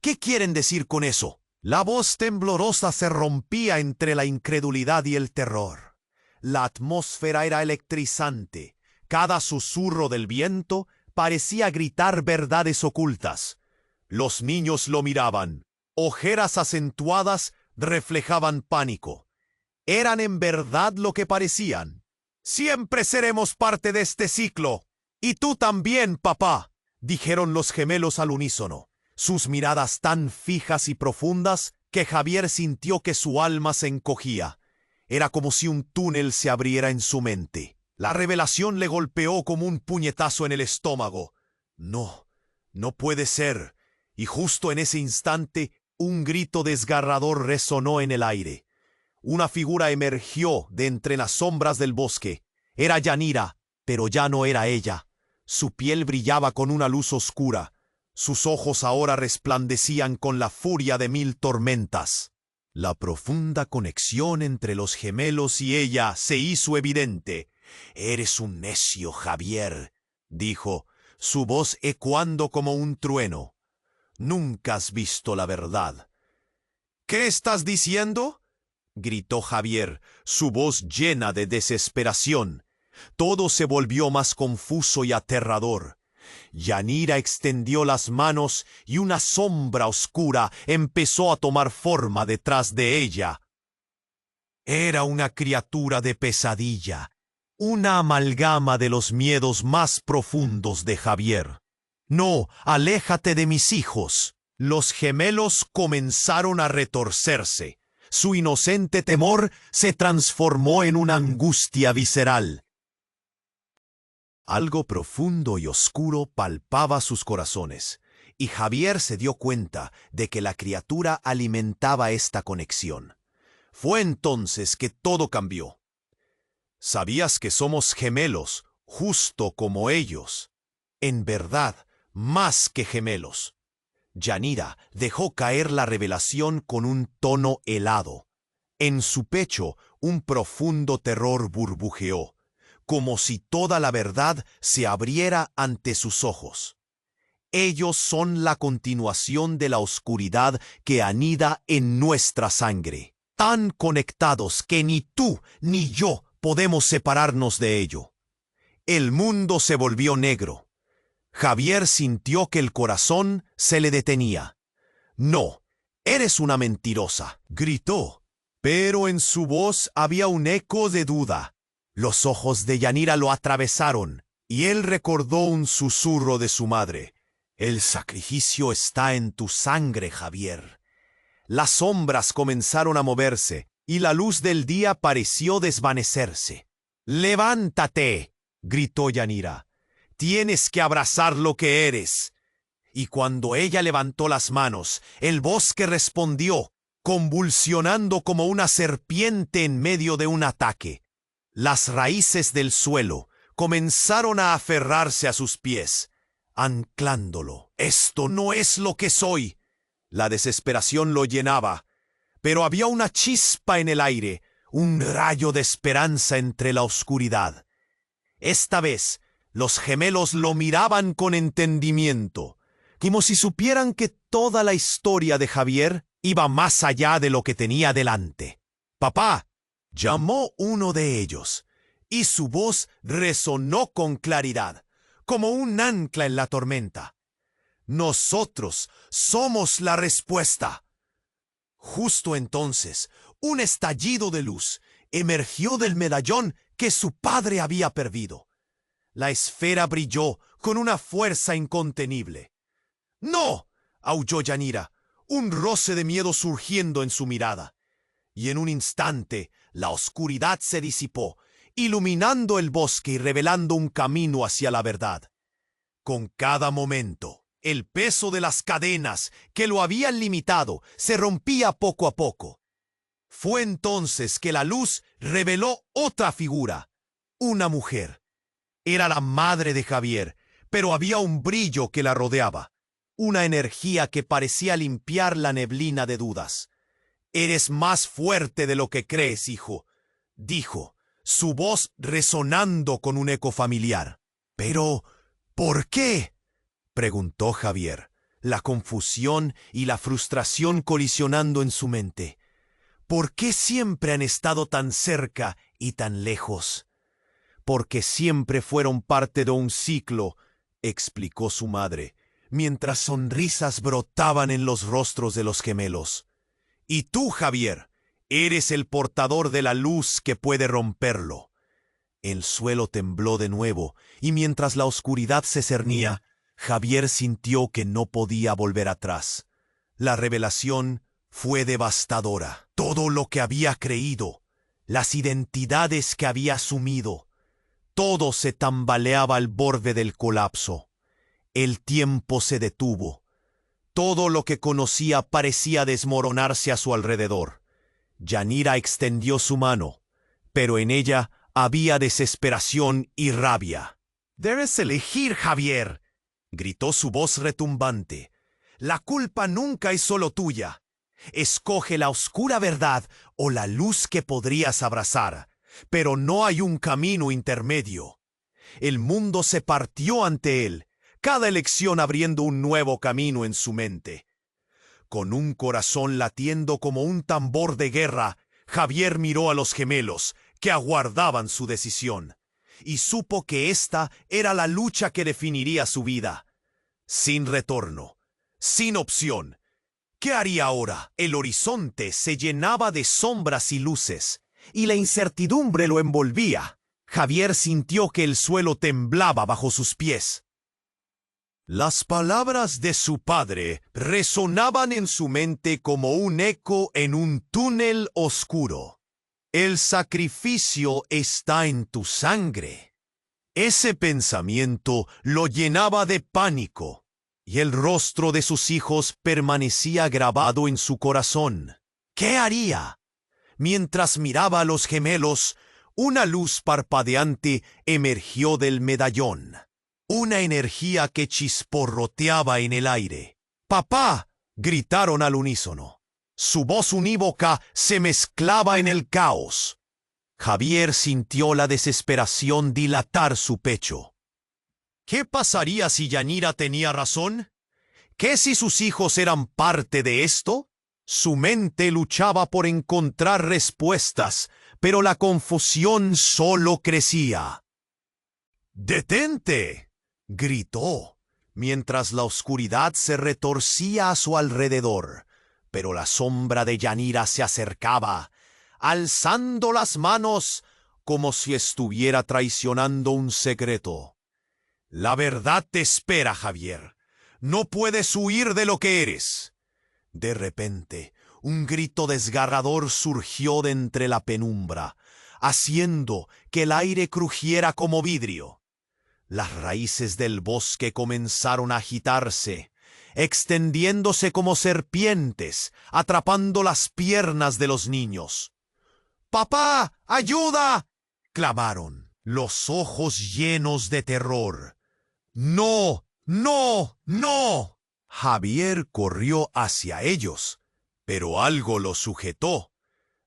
«¿Qué quieren decir con eso?». La voz temblorosa se rompía entre la incredulidad y el terror. La atmósfera era electrizante. Cada susurro del viento parecía gritar verdades ocultas. Los niños lo miraban. Ojeras acentuadas reflejaban pánico. Eran en verdad lo que parecían. «Siempre seremos parte de este ciclo. Y tú también, papá», dijeron los gemelos al unísono, sus miradas tan fijas y profundas que Javier sintió que su alma se encogía. Era como si un túnel se abriera en su mente. La revelación le golpeó como un puñetazo en el estómago. «No, no puede ser». Y justo en ese instante, un grito desgarrador resonó en el aire. Una figura emergió de entre las sombras del bosque. Era Yanira, pero ya no era ella. Su piel brillaba con una luz oscura. Sus ojos ahora resplandecían con la furia de 1000 tormentas. La profunda conexión entre los gemelos y ella se hizo evidente. «Eres un necio, Javier», dijo, su voz ecoando como un trueno. «Nunca has visto la verdad». «¿Qué estás diciendo?», gritó Javier, su voz llena de desesperación. Todo se volvió más confuso y aterrador. Yanira extendió las manos y una sombra oscura empezó a tomar forma detrás de ella. Era una criatura de pesadilla, una amalgama de los miedos más profundos de Javier. «No, aléjate de mis hijos». Los gemelos comenzaron a retorcerse. Su inocente temor se transformó en una angustia visceral. Algo profundo y oscuro palpaba sus corazones, y Javier se dio cuenta de que la criatura alimentaba esta conexión. Fue entonces que todo cambió. «¿Sabías que somos gemelos, justo como ellos?» «En verdad, más que gemelos». Yanira dejó caer la revelación con un tono helado. En su pecho, un profundo terror burbujeó, como si toda la verdad se abriera ante sus ojos. «Ellos son la continuación de la oscuridad que anida en nuestra sangre, tan conectados que ni tú ni yo podemos separarnos de ello». El mundo se volvió negro. Javier sintió que el corazón se le detenía. «No, eres una mentirosa», gritó, pero en su voz había un eco de duda. Los ojos de Yanira lo atravesaron, y él recordó un susurro de su madre. El sacrificio está en tu sangre, Javier. Las sombras comenzaron a moverse y la luz del día pareció desvanecerse. ¡Levántate!, gritó Yanira. Tienes que abrazar lo que eres. Y cuando ella levantó las manos, el bosque respondió, convulsionando como una serpiente en medio de un ataque. Las raíces del suelo comenzaron a aferrarse a sus pies, anclándolo. «Esto no es lo que soy». La desesperación lo llenaba, pero había una chispa en el aire, un rayo de esperanza entre la oscuridad. Esta vez, los gemelos lo miraban con entendimiento, como si supieran que toda la historia de Javier iba más allá de lo que tenía delante. «Papá», llamó uno de ellos, y su voz resonó con claridad, como un ancla en la tormenta. «Nosotros somos la respuesta». Justo entonces, un estallido de luz emergió del medallón que su padre había perdido. La esfera brilló con una fuerza incontenible. «¡No!», aulló Yanira, un roce de miedo surgiendo en su mirada. Y en un instante, la oscuridad se disipó, iluminando el bosque y revelando un camino hacia la verdad. Con cada momento, el peso de las cadenas que lo habían limitado se rompía poco a poco. Fue entonces que la luz reveló otra figura, una mujer. Era la madre de Javier, pero había un brillo que la rodeaba, una energía que parecía limpiar la neblina de dudas. «Eres más fuerte de lo que crees, hijo», dijo, su voz resonando con un eco familiar. «¿Pero por qué?», preguntó Javier, la confusión y la frustración colisionando en su mente. «¿Por qué siempre han estado tan cerca y tan lejos?». «Porque siempre fueron parte de un ciclo», explicó su madre, mientras sonrisas brotaban en los rostros de los gemelos. «Y tú, Javier, eres el portador de la luz que puede romperlo». El suelo tembló de nuevo, y mientras la oscuridad se cernía, Javier sintió que no podía volver atrás. La revelación fue devastadora. Todo lo que había creído, las identidades que había asumido, todo se tambaleaba al borde del colapso. El tiempo se detuvo. Todo lo que conocía parecía desmoronarse a su alrededor. Yanira extendió su mano, pero en ella había desesperación y rabia. «Debes elegir, Javier», gritó su voz retumbante. «La culpa nunca es solo tuya. Escoge la oscura verdad o la luz que podrías abrazar, pero no hay un camino intermedio». El mundo se partió ante él, cada elección abriendo un nuevo camino en su mente. Con un corazón latiendo como un tambor de guerra, Javier miró a los gemelos, que aguardaban su decisión, y supo que esta era la lucha que definiría su vida. Sin retorno, sin opción. ¿Qué haría ahora? El horizonte se llenaba de sombras y luces, y la incertidumbre lo envolvía. Javier sintió que el suelo temblaba bajo sus pies. Las palabras de su padre resonaban en su mente como un eco en un túnel oscuro. «El sacrificio está en tu sangre». Ese pensamiento lo llenaba de pánico, y el rostro de sus hijos permanecía grabado en su corazón. ¿Qué haría? Mientras miraba a los gemelos, una luz parpadeante emergió del medallón. Una energía que chisporroteaba en el aire. «¡Papá!», gritaron al unísono. Su voz unívoca se mezclaba en el caos. Javier sintió la desesperación dilatar su pecho. ¿Qué pasaría si Yanira tenía razón? ¿Qué si sus hijos eran parte de esto? Su mente luchaba por encontrar respuestas, pero la confusión solo crecía. «¡Detente!», gritó, mientras la oscuridad se retorcía a su alrededor. Pero la sombra de Yanira se acercaba, alzando las manos como si estuviera traicionando un secreto. «La verdad te espera, Javier. no puedes huir de lo que eres. De repente, un grito desgarrador surgió de entre la penumbra, haciendo que el aire crujiera como vidrio. Las raíces del bosque comenzaron a agitarse, extendiéndose como serpientes, atrapando las piernas de los niños. ¡Papá, ayuda!, clamaron, los ojos llenos de terror. ¡No, no, no! Javier corrió hacia ellos, pero algo lo sujetó.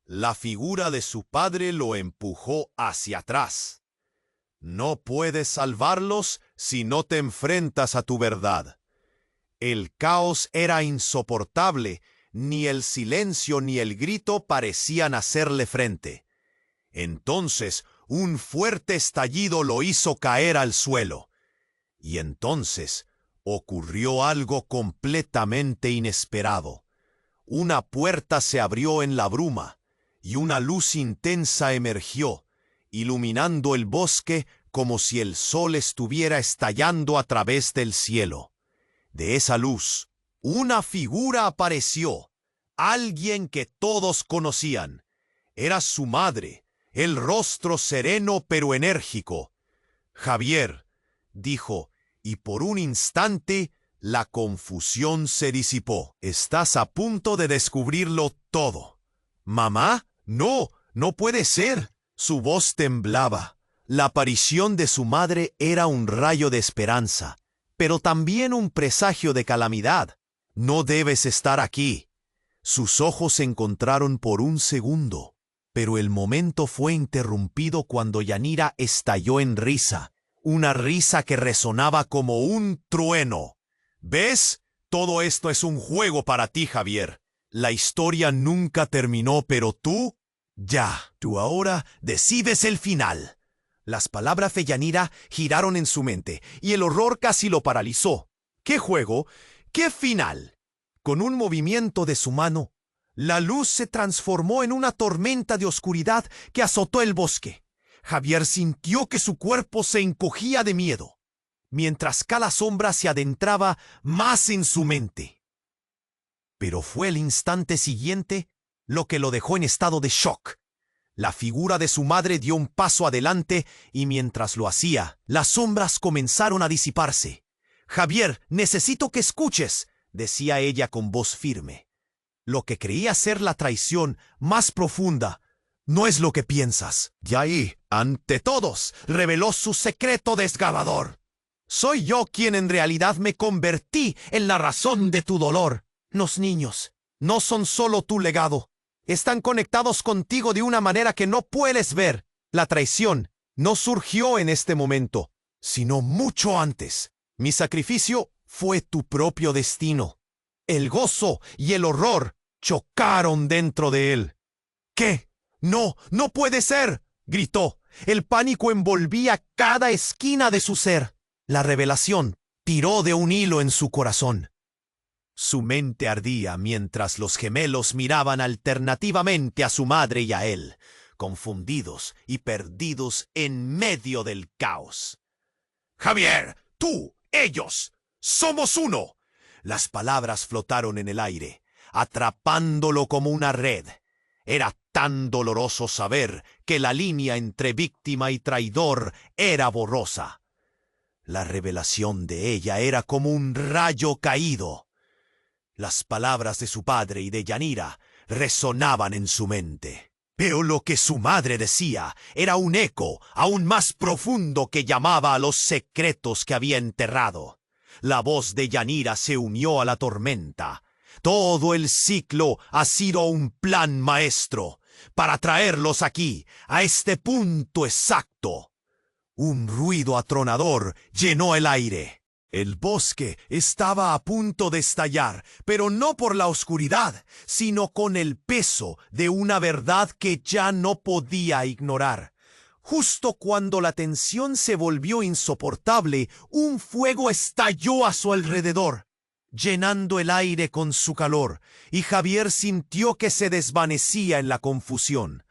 La figura de su padre lo empujó hacia atrás. No puedes salvarlos si no te enfrentas a tu verdad. El caos era insoportable, ni el silencio ni el grito parecían hacerle frente. Entonces, un fuerte estallido lo hizo caer al suelo. Y entonces ocurrió algo completamente inesperado. Una puerta se abrió en la bruma, y una luz intensa emergió, iluminando el bosque como si el sol estuviera estallando a través del cielo. De esa luz, una figura apareció, alguien que todos conocían. Era su madre, el rostro sereno pero enérgico. Javier, dijo, y por un instante la confusión se disipó. Estás a punto de descubrirlo todo. ¿Mamá? No, no puede ser. Su voz temblaba. La aparición de su madre era un rayo de esperanza, pero también un presagio de calamidad. No debes estar aquí. Sus ojos se encontraron por un segundo, pero el momento fue interrumpido cuando Yanira estalló en risa. Una risa que resonaba como un trueno. ¿Ves? Todo esto es un juego para ti, Javier. La historia nunca terminó, pero tú ahora decides el final. Las palabras de Yanira giraron en su mente, y el horror casi lo paralizó. ¿Qué juego? ¿Qué final? Con un movimiento de su mano, la luz se transformó en una tormenta de oscuridad que azotó el bosque. Javier sintió que su cuerpo se encogía de miedo, mientras cada sombra se adentraba más en su mente. Pero fue el instante siguiente lo que lo dejó en estado de shock. La figura de su madre dio un paso adelante y mientras lo hacía, las sombras comenzaron a disiparse. «Javier, necesito que escuches», decía ella con voz firme. «Lo que creía ser la traición más profunda no es lo que piensas». Y ahí, ante todos, reveló su secreto desgarrador. «Soy yo quien en realidad me convertí en la razón de tu dolor. Los niños no son solo tu legado. Están conectados contigo de una manera que no puedes ver. La traición no surgió en este momento, sino mucho antes. Mi sacrificio fue tu propio destino. El gozo y el horror chocaron dentro de él». «¿Qué? No, no puede ser», gritó. El pánico envolvía cada esquina de su ser. La revelación tiró de un hilo en su corazón. Su mente ardía mientras los gemelos miraban alternativamente a su madre y a él, confundidos y perdidos en medio del caos. «Javier, tú, ellos, somos uno». Las palabras flotaron en el aire, atrapándolo como una red. Era tan doloroso saber que la línea entre víctima y traidor era borrosa. La revelación de ella era como un rayo caído. Las palabras de su padre y de Yanira resonaban en su mente. Pero lo que su madre decía era un eco aún más profundo que llamaba a los secretos que había enterrado. La voz de Yanira se unió a la tormenta. Todo el ciclo ha sido un plan maestro para traerlos aquí, a este punto exacto. Un ruido atronador llenó el aire. El bosque estaba a punto de estallar, pero no por la oscuridad, sino con el peso de una verdad que ya no podía ignorar. Justo cuando la tensión se volvió insoportable, un fuego estalló a su alrededor, llenando el aire con su calor, y Javier sintió que se desvanecía en la confusión.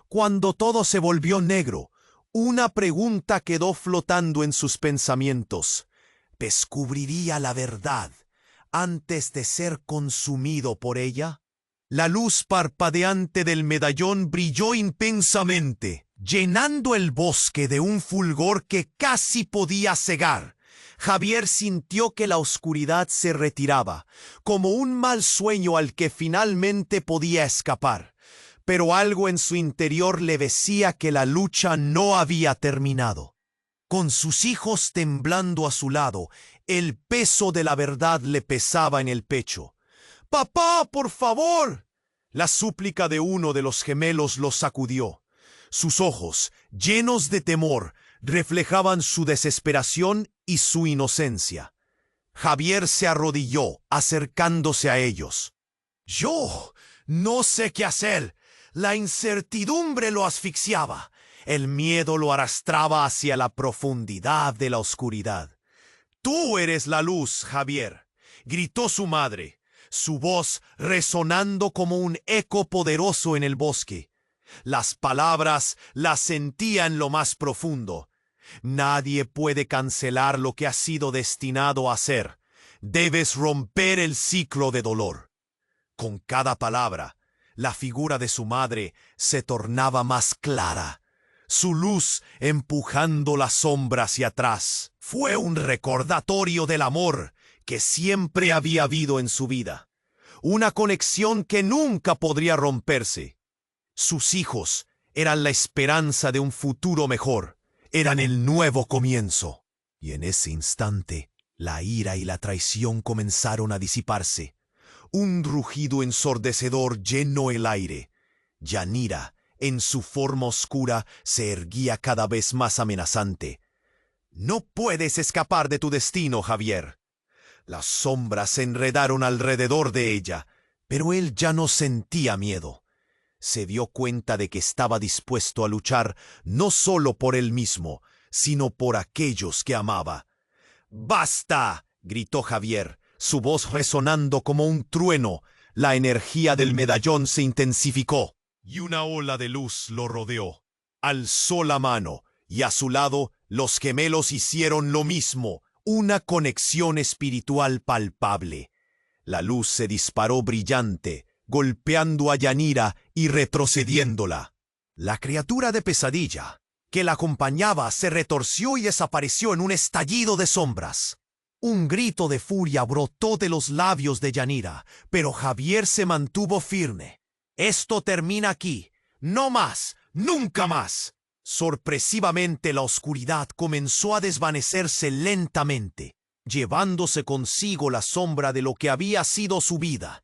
Cuando todo se volvió negro, una pregunta quedó flotando en sus pensamientos. descubriría la verdad antes de ser consumido por ella. La luz parpadeante del medallón brilló intensamente, llenando el bosque de un fulgor que casi podía cegar. Javier sintió que la oscuridad se retiraba, como un mal sueño al que finalmente podía escapar. Pero algo en su interior le decía que la lucha no había terminado. Con sus hijos temblando a su lado, el peso de la verdad le pesaba en el pecho. «¡Papá, por favor!». La súplica de uno de los gemelos los sacudió. Sus ojos, llenos de temor, reflejaban su desesperación y su inocencia. Javier se arrodilló, acercándose a ellos. «Yo no sé qué hacer». La incertidumbre lo asfixiaba. El miedo lo arrastraba hacia la profundidad de la oscuridad. «Tú eres la luz, Javier», gritó su madre, su voz resonando como un eco poderoso en el bosque. Las palabras las sentía en lo más profundo. «Nadie puede cancelar lo que ha sido destinado a ser. Debes romper el ciclo de dolor». Con cada palabra, la figura de su madre se tornaba más clara, su luz empujando la sombra hacia atrás. Fue un recordatorio del amor que siempre había habido en su vida, una conexión que nunca podría romperse. Sus hijos eran la esperanza de un futuro mejor, eran el nuevo comienzo. Y en ese instante, la ira y la traición comenzaron a disiparse. Un rugido ensordecedor llenó el aire. Yanira, en su forma oscura, se erguía cada vez más amenazante. «No puedes escapar de tu destino, Javier». Las sombras se enredaron alrededor de ella, pero él ya no sentía miedo. Se dio cuenta de que estaba dispuesto a luchar no solo por él mismo, sino por aquellos que amaba. «¡Basta!», gritó Javier, su voz resonando como un trueno. La energía del medallón se intensificó, y una ola de luz lo rodeó. Alzó la mano, y a su lado los gemelos hicieron lo mismo, una conexión espiritual palpable. La luz se disparó brillante, golpeando a Yanira y retrocediéndola. La criatura de pesadilla que la acompañaba se retorció y desapareció en un estallido de sombras. Un grito de furia brotó de los labios de Yanira, pero Javier se mantuvo firme. «Esto termina aquí. No más. Nunca más». Sorpresivamente la oscuridad comenzó a desvanecerse lentamente, llevándose consigo la sombra de lo que había sido su vida.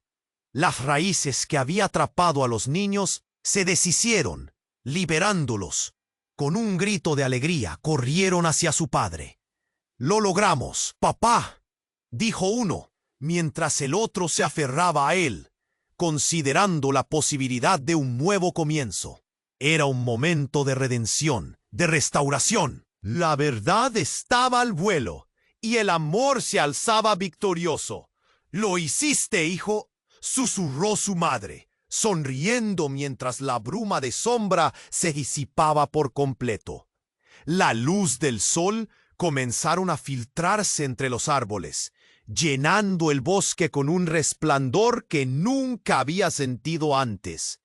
Las raíces que había atrapado a los niños se deshicieron, liberándolos. Con un grito de alegría corrieron hacia su padre. «Lo logramos, papá», dijo uno, mientras el otro se aferraba a él, considerando la posibilidad de un nuevo comienzo. Era un momento de redención, de restauración. La verdad estaba al vuelo, y el amor se alzaba victorioso. «Lo hiciste, hijo», susurró su madre, sonriendo mientras la bruma de sombra se disipaba por completo. La luz del sol comenzaron a filtrarse entre los árboles, llenando el bosque con un resplandor que nunca había sentido antes.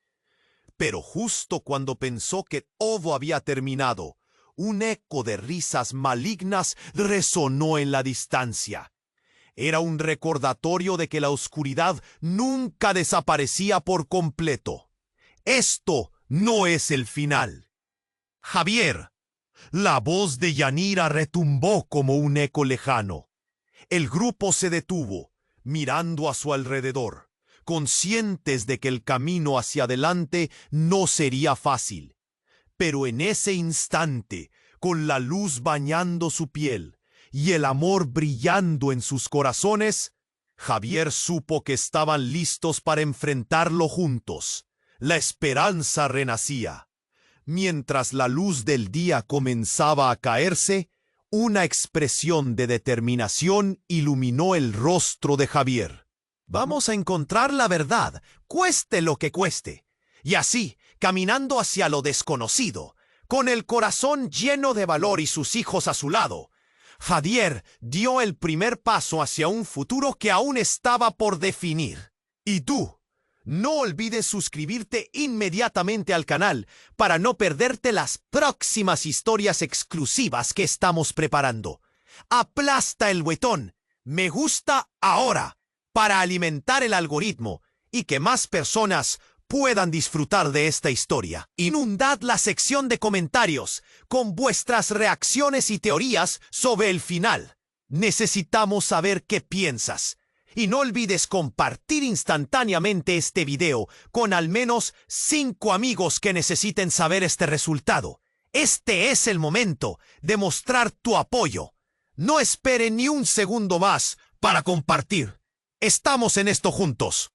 Pero justo cuando pensó que todo había terminado, un eco de risas malignas resonó en la distancia. Era un recordatorio de que la oscuridad nunca desaparecía por completo. «Esto no es el final». «Javier». La voz de Yanira retumbó como un eco lejano. El grupo se detuvo, mirando a su alrededor, conscientes de que el camino hacia adelante no sería fácil. Pero en ese instante, con la luz bañando su piel y el amor brillando en sus corazones, Javier supo que estaban listos para enfrentarlo juntos. La esperanza renacía. Mientras la luz del día comenzaba a caerse, una expresión de determinación iluminó el rostro de Javier. «Vamos a encontrar la verdad, cueste lo que cueste». Y así, caminando hacia lo desconocido, con el corazón lleno de valor y sus hijos a su lado, Javier dio el primer paso hacia un futuro que aún estaba por definir. Y tú, no olvides suscribirte inmediatamente al canal para no perderte las próximas historias exclusivas que estamos preparando. Aplasta el botón me gusta ahora para alimentar el algoritmo y que más personas puedan disfrutar de esta historia. Inundad la sección de comentarios con vuestras reacciones y teorías sobre el final. Necesitamos saber qué piensas. Y no olvides compartir instantáneamente este video con al menos 5 amigos que necesiten saber este resultado. Este es el momento de mostrar tu apoyo. No espere ni un segundo más para compartir. Estamos en esto juntos.